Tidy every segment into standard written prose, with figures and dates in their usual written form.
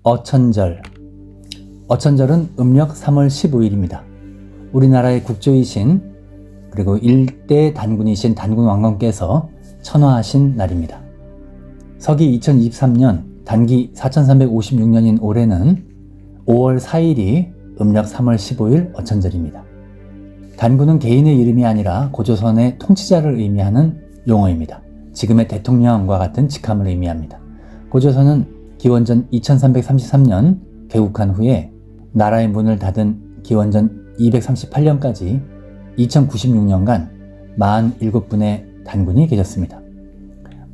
어천절. 어천절은 음력 3월 15일입니다. 우리나라의 국조이신 그리고 일대 단군이신 단군 왕건께서 천화하신 날입니다. 서기 2023년 단기 4356년인 올해는 5월 4일이 음력 3월 15일 어천절입니다. 단군은 개인의 이름이 아니라 고조선의 통치자를 의미하는 용어입니다. 지금의 대통령과 같은 직함을 의미합니다. 고조선은 기원전 2333년 개국한 후에 나라의 문을 닫은 기원전 238년까지 2096년간 47분의 단군이 계셨습니다.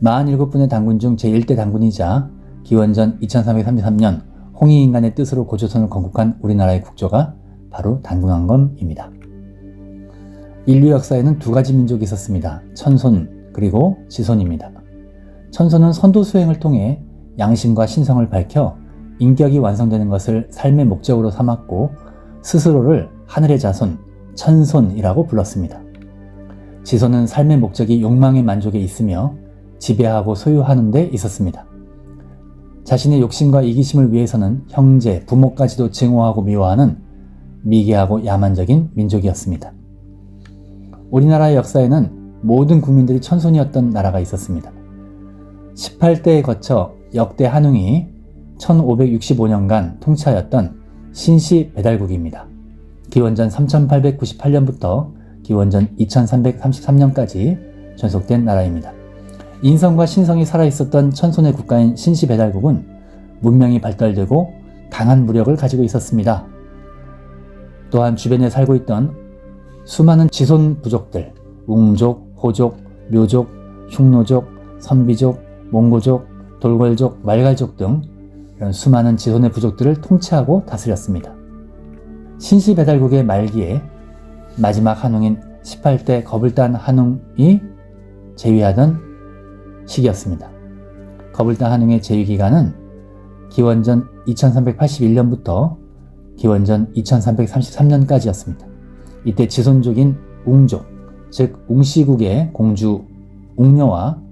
47분의 단군 중 제1대 단군이자 기원전 2333년 홍익인간의 뜻으로 고조선을 건국한 우리나라의 국조가 바로 단군왕검입니다. 인류 역사에는 두 가지 민족이 있었습니다. 천손 그리고 지손입니다. 천손은 선도 수행을 통해 양심과 신성을 밝혀 인격이 완성되는 것을 삶의 목적으로 삼았고 스스로를 하늘의 자손, 천손이라고 불렀습니다. 지손은 삶의 목적이 욕망의 만족에 있으며 지배하고 소유하는 데 있었습니다. 자신의 욕심과 이기심을 위해서는 형제, 부모까지도 증오하고 미워하는 미개하고 야만적인 민족이었습니다. 우리나라의 역사에는 모든 국민들이 천손이었던 나라가 있었습니다. 18대에 거쳐 역대 한웅이 1565년간 통치하였던 신시 배달국입니다. 기원전 3898년부터 기원전 2333년까지 존속된 나라입니다. 인성과 신성이 살아있었던 천손의 국가인 신시 배달국은 문명이 발달되고 강한 무력을 가지고 있었습니다. 또한 주변에 살고 있던 수많은 지손 부족들, 웅족, 호족, 묘족, 흉노족, 선비족, 몽고족, 돌궐족, 말갈족 등 이런 수많은 지손의 부족들을 통치하고 다스렸습니다. 신시 배달국의 말기에 마지막 한웅인 18대 거불단 한웅이 재위하던 시기였습니다. 거불단 한웅의 재위 기간은 기원전 2381년부터 기원전 2333년까지였습니다. 이때 지손족인 웅족, 즉 웅시국의 공주 웅녀와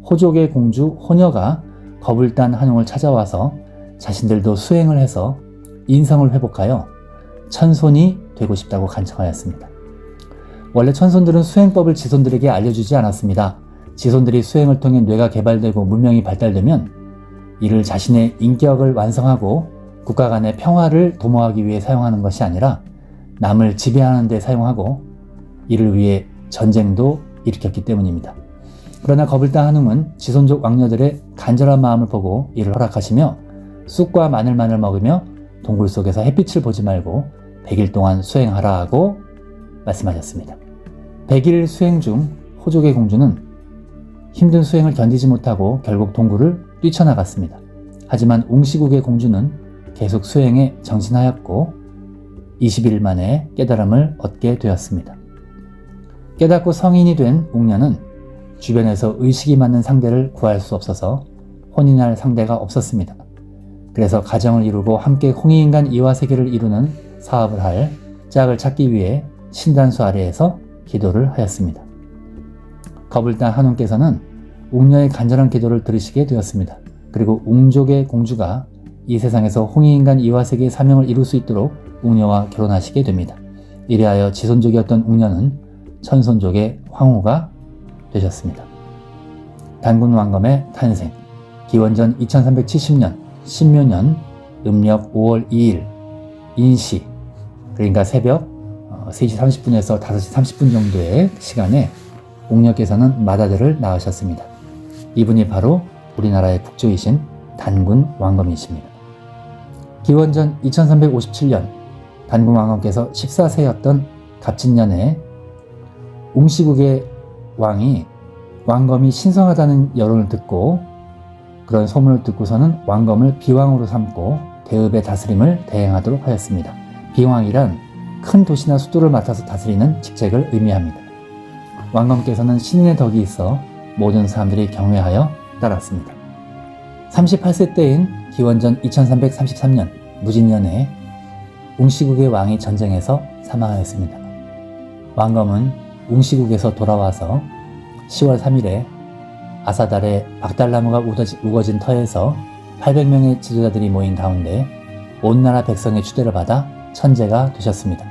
호족의 공주 호녀가 거불단 한웅을 찾아와서 자신들도 수행을 해서 인성을 회복하여 천손이 되고 싶다고 간청하였습니다. 원래 천손들은 수행법을 지손들에게 알려주지 않았습니다. 지손들이 수행을 통해 뇌가 개발되고 문명이 발달되면 이를 자신의 인격을 완성하고 국가 간의 평화를 도모하기 위해 사용하는 것이 아니라 남을 지배하는 데 사용하고 이를 위해 전쟁도 일으켰기 때문입니다. 그러나 거불단 한웅은 지손족 왕녀들의 간절한 마음을 보고 이를 허락하시며 쑥과 마늘만을 먹으며 동굴 속에서 햇빛을 보지 말고 100일 동안 수행하라 하고 말씀하셨습니다. 100일 수행 중 호족의 공주는 힘든 수행을 견디지 못하고 결국 동굴을 뛰쳐나갔습니다. 하지만 웅시국의 공주는 계속 수행에 정진하였고 20일 만에 깨달음을 얻게 되었습니다. 깨닫고 성인이 된 웅녀는 주변에서 의식이 맞는 상대를 구할 수 없어서 혼인할 상대가 없었습니다. 그래서 가정을 이루고 함께 홍익인간 이화세계를 이루는 사업을 할 짝을 찾기 위해 신단수 아래에서 기도를 하였습니다. 거불단 한웅께서는 웅녀의 간절한 기도를 들으시게 되었습니다. 그리고 웅족의 공주가 이 세상에서 홍익인간 이화세계의 사명을 이룰 수 있도록 웅녀와 결혼하시게 됩니다. 이리하여 지손족이었던 웅녀는 천손족의 황후가 되셨습니다. 단군 왕검의 탄생. 기원전 2370년 신묘년 음력 5월 2일 인시, 그러니까 새벽 3시 30분에서 5시 30분 정도의 시간에 웅녀께서는 맏아들을 낳으셨습니다. 이분이 바로 우리나라의 국조이신 단군 왕검이십니다. 기원전 2357년 단군 왕검께서 14세였던 갑진년에 웅시국의 왕이 왕검이 신성하다는 여론을 듣고 그런 소문을 듣고서는 왕검을 비왕으로 삼고 대읍의 다스림을 대행하도록 하였습니다. 비왕이란 큰 도시나 수도를 맡아서 다스리는 직책을 의미합니다. 왕검께서는 신인의 덕이 있어 모든 사람들이 경외하여 따랐습니다. 38세 때인 기원전 2333년 무진년에 웅시국의 왕이 전쟁에서 사망하였습니다. 왕검은 웅시국에서 돌아와서 10월 3일에 아사달의 박달나무가 우거진 터에서 800명의 지도자들이 모인 가운데 온 나라 백성의 추대를 받아 천재가 되셨습니다.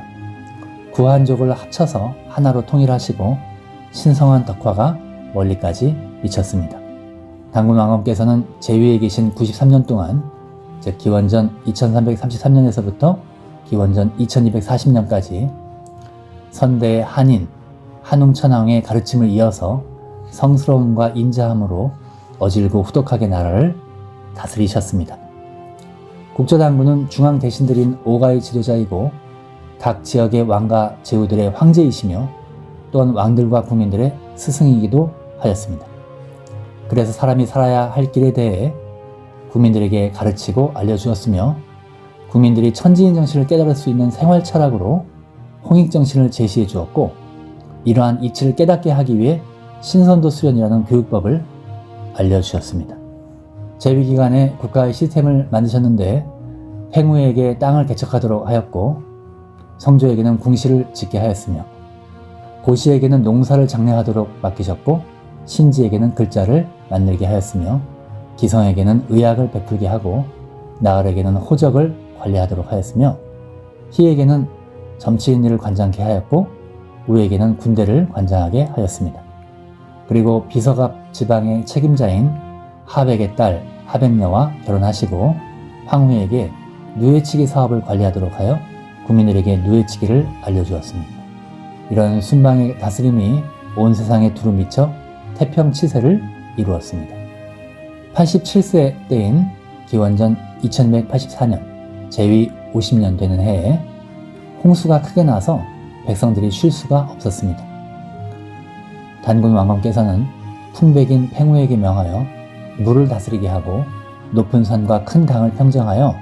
구한족을 합쳐서 하나로 통일하시고 신성한 덕화가 멀리까지 미쳤습니다. 단군 왕검께서는 제위에 계신 93년 동안, 즉 기원전 2333년에서부터 기원전 2240년까지 선대의 한인, 한웅천왕의 가르침을 이어서 성스러움과 인자함으로 어질고 후덕하게 나라를 다스리셨습니다. 국조당군은 중앙 대신들인 오가의 지도자이고 각 지역의 왕과 제후들의 황제이시며 또한 왕들과 국민들의 스승이기도 하였습니다. 그래서 사람이 살아야 할 길에 대해 국민들에게 가르치고 알려주었으며 국민들이 천지인 정신을 깨달을 수 있는 생활 철학으로 홍익 정신을 제시해 주었고 이러한 이치를 깨닫게 하기 위해 신선도 수련이라는 교육법을 알려주셨습니다. 제위 기간에 국가의 시스템을 만드셨는데 팽우에게 땅을 개척하도록 하였고 성조에게는 궁시를 짓게 하였으며 고시에게는 농사를 장려하도록 맡기셨고 신지에게는 글자를 만들게 하였으며 기성에게는 의학을 베풀게 하고 나흘에게는 호적을 관리하도록 하였으며 희에게는 점치인 일을 관장케 하였고 우에게는 군대를 관장하게 하였습니다. 그리고 비서갑 지방의 책임자인 하백의 딸 하백녀와 결혼하시고 황후에게 누에치기 사업을 관리하도록 하여 국민들에게 누에치기를 알려주었습니다. 이런 순방의 다스림이 온 세상에 두루 미쳐 태평치세를 이루었습니다. 87세 때인 기원전 2284년 제위 50년 되는 해에 홍수가 크게 나서 백성들이 쉴 수가 없었습니다. 단군 왕검께서는 풍백인 팽우에게 명하여 물을 다스리게 하고 높은 산과 큰 강을 평정하여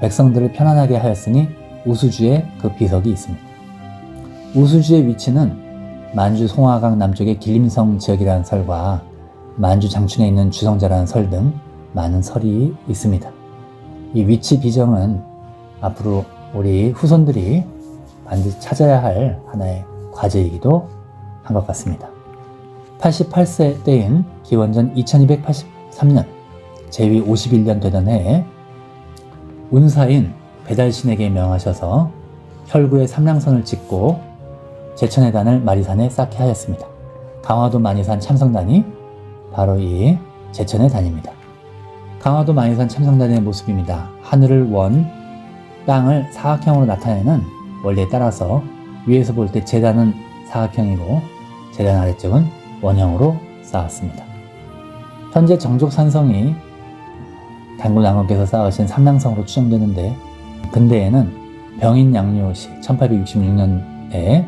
백성들을 편안하게 하였으니 우수주에 그 비석이 있습니다. 우수주의 위치는 만주 송화강 남쪽의 길림성 지역이라는 설과 만주 장춘에 있는 주성자라는 설 등 많은 설이 있습니다. 이 위치 비정은 앞으로 우리 후손들이 반드시 찾아야 할 하나의 과제이기도 한 것 같습니다. 88세 때인 기원전 2283년 제위 51년 되던 해에 운사인 배달신에게 명하셔서 혈구에 삼랑선을 짓고 제천의 단을 마리산에 쌓게 하였습니다. 강화도 마니산 참성단이 바로 이 제천의 단입니다. 강화도 마니산 참성단의 모습입니다. 하늘을 원, 땅을 사각형으로 나타내는 원리에 따라서 위에서 볼 때 제단은 사각형이고 제단 아래쪽은 원형으로 쌓았습니다. 현재 정족산성이 단군 왕검께서 쌓으신 삼랑성으로 추정되는데 근대에는 병인 양요시 1866년에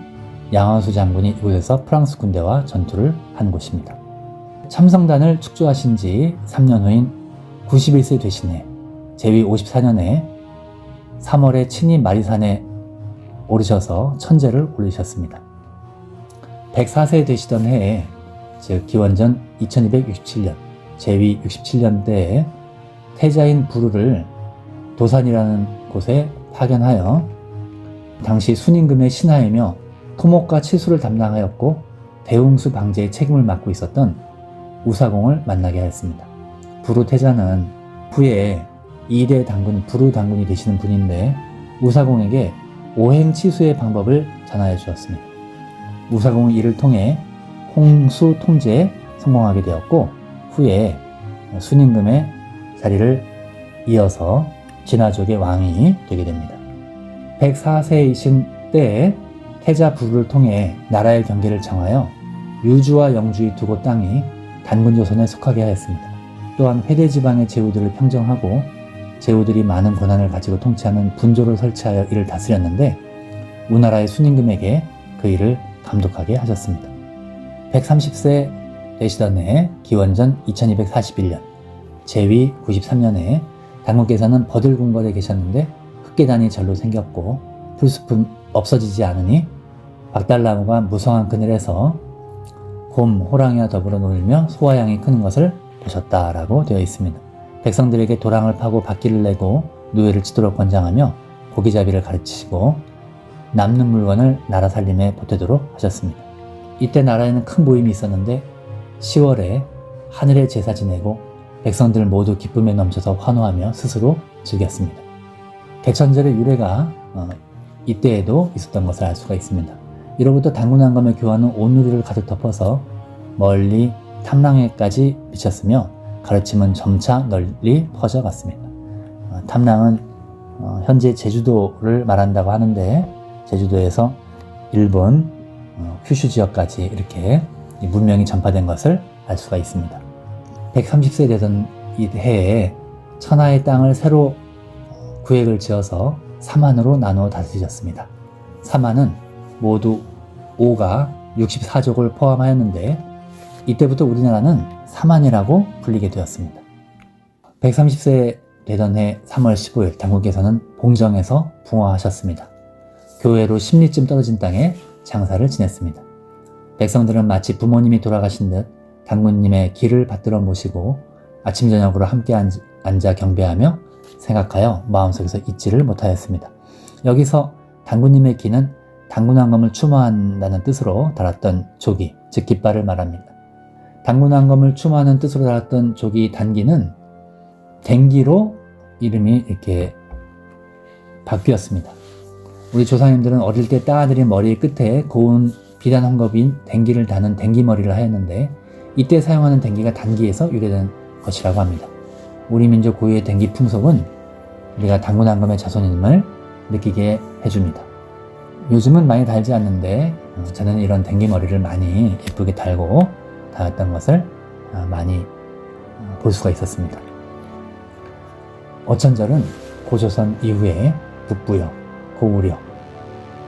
양화수 장군이 이곳에서 프랑스 군대와 전투를 한 곳입니다. 참성단을 축조하신 지 3년 후인 91세 되신 해 제위 54년에 3월에 친히 마리산에 오르셔서 천재를 올리셨습니다. 104세 되시던 해에 즉 기원전 2267년 제위 67년대에 태자인 부르를 도산이라는 곳에 파견하여 당시 순임금의 신하이며 토목과 치수를 담당하였고 대웅수 방제의 책임을 맡고 있었던 우사공을 만나게 하였습니다. 부르 태자는 후에 2대 당군 부르 당군이 되시는 분인데 우사공에게 오행치수의 방법을 전하여 주었습니다. 우사공은 이를 통해 홍수 통제에 성공하게 되었고 후에 순임금의 자리를 이어서 진화족의 왕이 되게 됩니다. 104세이신 때에 태자 부르를 통해 나라의 경계를 정하여 유주와 영주의 두 곳 땅이 단군조선에 속하게 하였습니다. 또한 회대지방의 제후들을 평정하고 제후들이 많은 권한을 가지고 통치하는 분조를 설치하여 이를 다스렸는데 우나라의 순임금에게 그 일을 감독하게 하셨습니다. 130세 되시던 해 기원전 2241년 제위 93년에 단군께서는 버들궁궐에 계셨는데 흑계단이 절로 생겼고 풀숲은 없어지지 않으니 박달나무가 무성한 그늘에서 곰, 호랑이와 더불어 놀며 소화양이 크는 것을 보셨다라고 되어 있습니다. 백성들에게 도랑을 파고 바퀴를 내고 누에를 치도록 권장하며 고기잡이를 가르치시고 남는 물건을 나라 살림에 보태도록 하셨습니다. 이때 나라에는 큰 모임이 있었는데 10월에 하늘에 제사 지내고 백성들 모두 기쁨에 넘쳐서 환호하며 스스로 즐겼습니다. 개천절의 유래가 이때에도 있었던 것을 알 수가 있습니다. 이로부터 단군왕검의 교화는 온 누리를 가득 덮어서 멀리 탐랑에까지 미쳤으며 가르침은 점차 널리 퍼져갔습니다. 탐랑은 현재 제주도를 말한다고 하는데 제주도에서 일본, 큐슈 지역까지 이렇게 문명이 전파된 것을 알 수가 있습니다. 130세 되던 이 해에 천하의 땅을 새로 구획을 지어서 사만으로 나누어 다스리셨습니다. 사만은 모두 5가 64족을 포함하였는데 이때부터 우리나라는 사만이라고 불리게 되었습니다. 130세 되던 해 3월 15일 당군께서는 봉정에서 붕어하셨습니다. 교회로 10리쯤 떨어진 땅에 장사를 지냈습니다. 백성들은 마치 부모님이 돌아가신 듯 당군님의 길을 받들어 모시고 아침 저녁으로 함께 앉아 경배하며 생각하여 마음속에서 잊지를 못하였습니다. 여기서 당군님의 기는 당군왕검을 추모한다는 뜻으로 달았던 조기, 즉 깃발을 말합니다. 당군왕검을 추모하는 뜻으로 달았던 조기 단기는 댕기로 이름이 이렇게 바뀌었습니다. 우리 조상님들은 어릴 때 따아들인 머리 끝에 고운 비단 헝겊인 댕기를 다는 댕기머리를 하였는데 이때 사용하는 댕기가 단기에서 유래된 것이라고 합니다. 우리 민족 고유의 댕기 풍속은 우리가 당군왕검의 자손임을 느끼게 해줍니다. 요즘은 많이 달지 않는데 저는 이런 댕기머리를 많이 예쁘게 달고 다녔던 것을 많이 볼 수가 있었습니다. 어천절은 고조선 이후에 북부여, 고구려,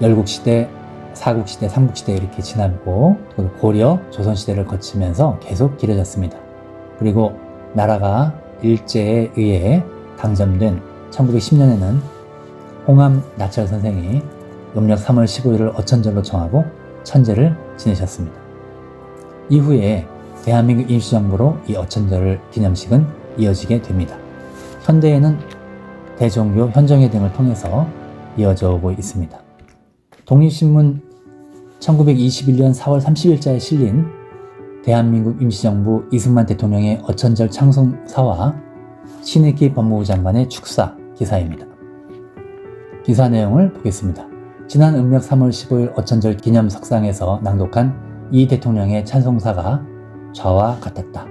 열국시대, 사국시대, 삼국시대 이렇게 지나고 고려, 조선시대를 거치면서 계속 길어졌습니다. 그리고 나라가 일제에 의해 당점된 1910년에는 홍암 나철 선생이 음력 3월 15일을 어천절로 정하고 천제를 지내셨습니다. 이후에 대한민국 임시정부로 이 어천절 기념식은 이어지게 됩니다. 현대에는 대종교, 현정회 등을 통해서 이어져 오고 있습니다. 독립신문 1921년 4월 30일자에 실린 대한민국 임시정부 이승만 대통령의 어천절 창송사와 신익희 법무부 장관의 축사 기사입니다. 기사 내용을 보겠습니다. 지난 음력 3월 15일 어천절 기념석상에서 낭독한 이 대통령의 찬송사가 좌와 같았다.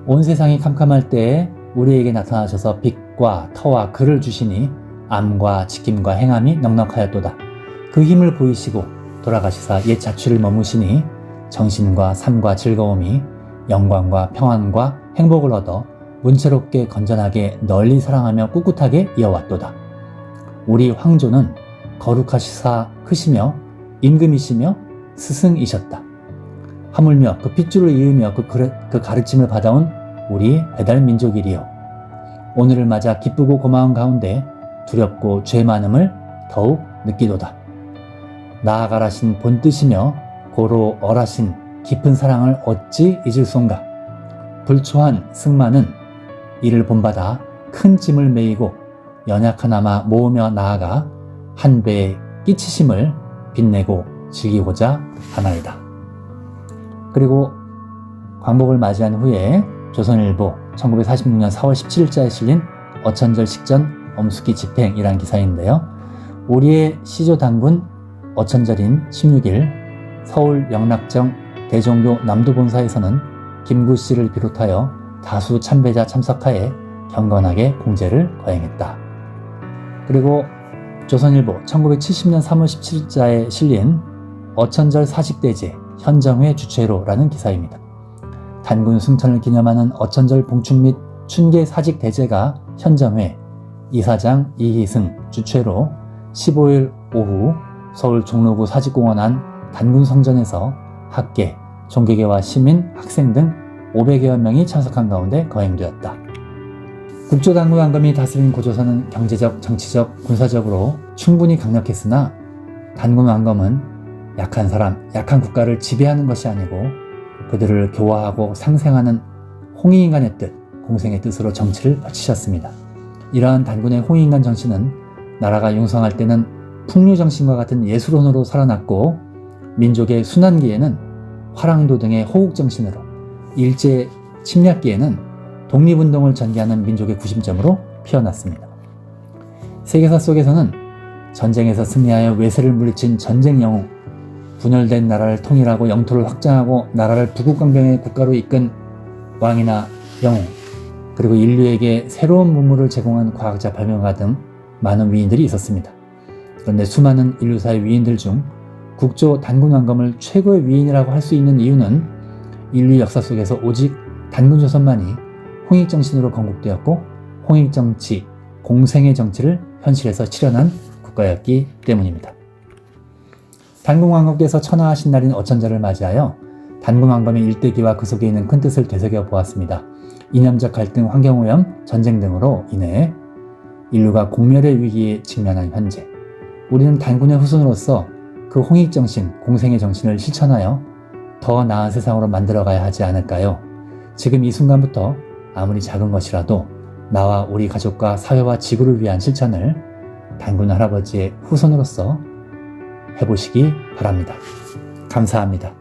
온 세상이 캄캄할 때에 우리에게 나타나셔서 빛과 터와 글을 주시니 암과 지킴과 행함이 넉넉하였도다. 그 힘을 보이시고 돌아가시사 옛 자취를 머무시니 정신과 삶과 즐거움이 영광과 평안과 행복을 얻어 문채롭게 건전하게 널리 사랑하며 꿋꿋하게 이어왔도다. 우리 황조는 거룩하시사 크시며 임금이시며 스승이셨다. 하물며 그 핏줄을 이으며 그 가르침을 받아온 우리 배달 민족이리요. 오늘을 맞아 기쁘고 고마운 가운데 두렵고 죄 많음을 더욱 느끼도다. 나아가라신 본뜻이며 고로 얼하신 깊은 사랑을 어찌 잊을 손가. 불초한 승마는 이를 본받아 큰 짐을 메이고 연약하나마 모으며 나아가 한 배의 끼치심을 빛내고 즐기고자 하나이다. 그리고 광복을 맞이한 후에 조선일보 1946년 4월 17일자에 실린 어천절 식전 엄숙기 집행이란 기사인데요. 우리의 시조당군 어천절인 16일 서울 영락정 대종교 남도본사에서는 김구씨를 비롯하여 다수 참배자 참석하에 경건하게 공제를 거행했다. 그리고 조선일보 1970년 3월 17일자에 실린 어천절 사직대제 현정회 주최로라는 기사입니다. 단군 승천을 기념하는 어천절 봉축 및 춘계 사직대제가 현정회 이사장 이희승 주최로 15일 오후 서울 종로구 사직공원 안 단군 성전에서 학계, 종교계와 시민, 학생 등 500여 명이 참석한 가운데 거행되었다. 국조당군왕검이 다스린 고조선은 경제적, 정치적, 군사적으로 충분히 강력했으나 단군왕검은 약한 사람, 약한 국가를 지배하는 것이 아니고 그들을 교화하고 상생하는 홍익인간의 뜻, 공생의 뜻으로 정치를 펼치셨습니다. 이러한 단군의 홍익인간 정치는 나라가 융성할 때는 풍류정신과 같은 예술혼으로 살아났고 민족의 순환기에는 화랑도 등의 호국정신으로 일제 침략기에는 독립운동을 전개하는 민족의 구심점으로 피어났습니다. 세계사 속에서는 전쟁에서 승리하여 외세를 물리친 전쟁 영웅, 분열된 나라를 통일하고 영토를 확장하고 나라를 부국강병의 국가로 이끈 왕이나 영웅, 그리고 인류에게 새로운 문물을 제공한 과학자, 발명가 등 많은 위인들이 있었습니다. 그런데 수많은 인류사의 위인들 중 국조 단군왕검을 최고의 위인이라고 할 수 있는 이유는 인류 역사 속에서 오직 단군조선만이 홍익정신으로 건국되었고 홍익정치, 공생의 정치를 현실에서 실현한 국가였기 때문입니다. 단군왕검께서 천하하신 날인 어천자를 맞이하여 단군왕검의 일대기와 그 속에 있는 큰 뜻을 되새겨 보았습니다. 이념적 갈등, 환경오염, 전쟁 등으로 인해 인류가 공멸의 위기에 직면한 현재, 우리는 단군의 후손으로서 그 홍익정신, 공생의 정신을 실천하여 더 나은 세상으로 만들어가야 하지 않을까요? 지금 이 순간부터 아무리 작은 것이라도 나와 우리 가족과 사회와 지구를 위한 실천을 단군 할아버지의 후손으로서 해보시기 바랍니다. 감사합니다.